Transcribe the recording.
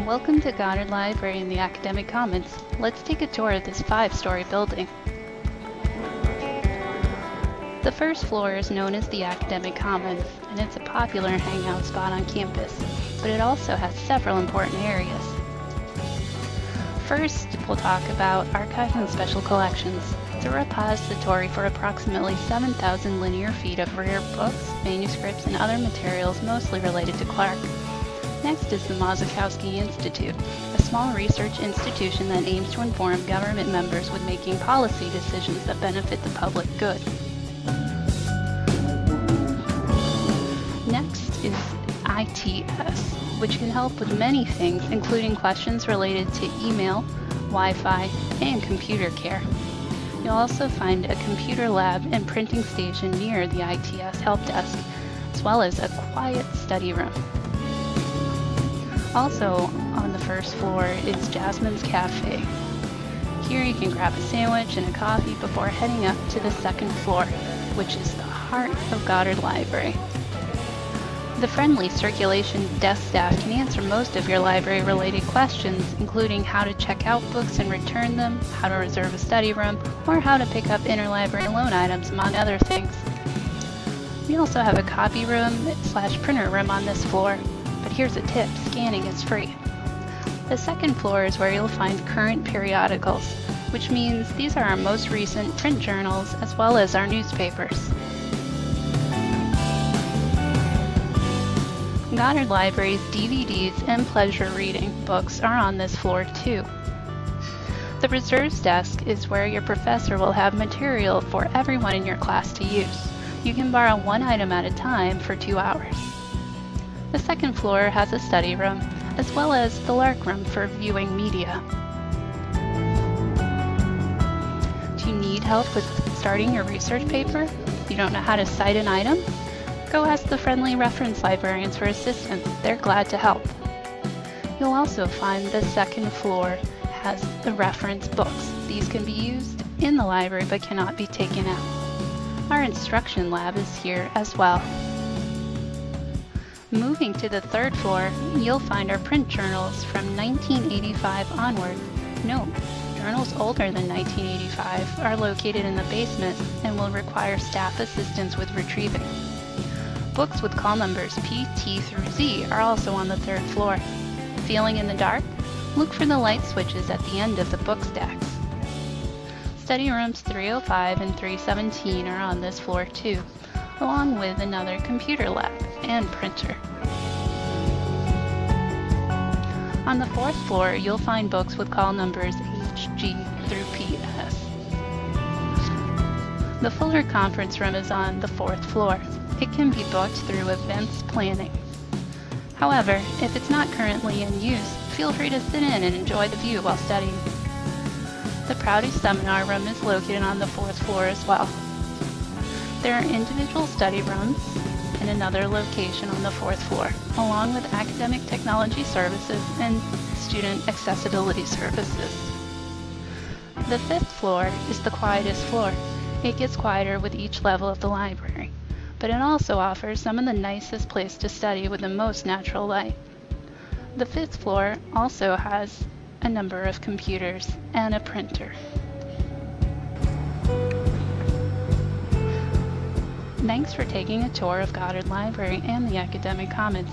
Welcome to Goddard Library in the Academic Commons. Let's take a tour of this 5-story building. The first floor is known as the Academic Commons, and it's a popular hangout spot on campus, but it also has several important areas. First, we'll talk about Archive and Special Collections. It's a repository for approximately 7,000 linear feet of rare books, manuscripts, and other materials mostly related to Clark. Next is the Mazikowski Institute, a small research institution that aims to inform government members with making policy decisions that benefit the public good. Next is ITS, which can help with many things, including questions related to email, Wi-Fi, and computer care. You'll also find a computer lab and printing station near the ITS help desk, as well as a quiet study room. Also on the first floor is Jasmine's Cafe. Here you can grab a sandwich and a coffee before heading up to the second floor, which is the heart of Goddard Library. The friendly circulation desk staff can answer most of your library-related questions, including how to check out books and return them, how to reserve a study room, or how to pick up interlibrary loan items, among other things. We also have a copy room / printer room on this floor. But here's a tip, scanning is free. The second floor is where you'll find current periodicals, which means these are our most recent print journals as well as our newspapers. Goddard Library's DVDs and pleasure reading books are on this floor too. The reserves desk is where your professor will have material for everyone in your class to use. You can borrow one item at a time for 2 hours. The second floor has a study room, as well as the Lark room for viewing media. Do you need help with starting your research paper? You don't know how to cite an item? Go ask the friendly reference librarians for assistance. They're glad to help. You'll also find the second floor has the reference books. These can be used in the library but cannot be taken out. Our instruction lab is here as well. Moving to the third floor, you'll find our print journals from 1985 onward. Note, journals older than 1985 are located in the basement and will require staff assistance with retrieving. Books with call numbers P, T through Z are also on the third floor. Feeling in the dark? Look for the light switches at the end of the book stacks. Study rooms 305 and 317 are on this floor too, along with another computer lab and printer. On the fourth floor, you'll find books with call numbers H, G through PS. The Fuller Conference Room is on the fourth floor. It can be booked through events planning. However, if it's not currently in use, feel free to sit in and enjoy the view while studying. The Prouty Seminar Room is located on the fourth floor as well. There are individual study rooms in another location on the fourth floor, along with academic technology services and student accessibility services. The fifth floor is the quietest floor. It gets quieter with each level of the library, but it also offers some of the nicest place to study with the most natural light. The fifth floor also has a number of computers and a printer. Thanks for taking a tour of Goddard Library and the Academic Commons.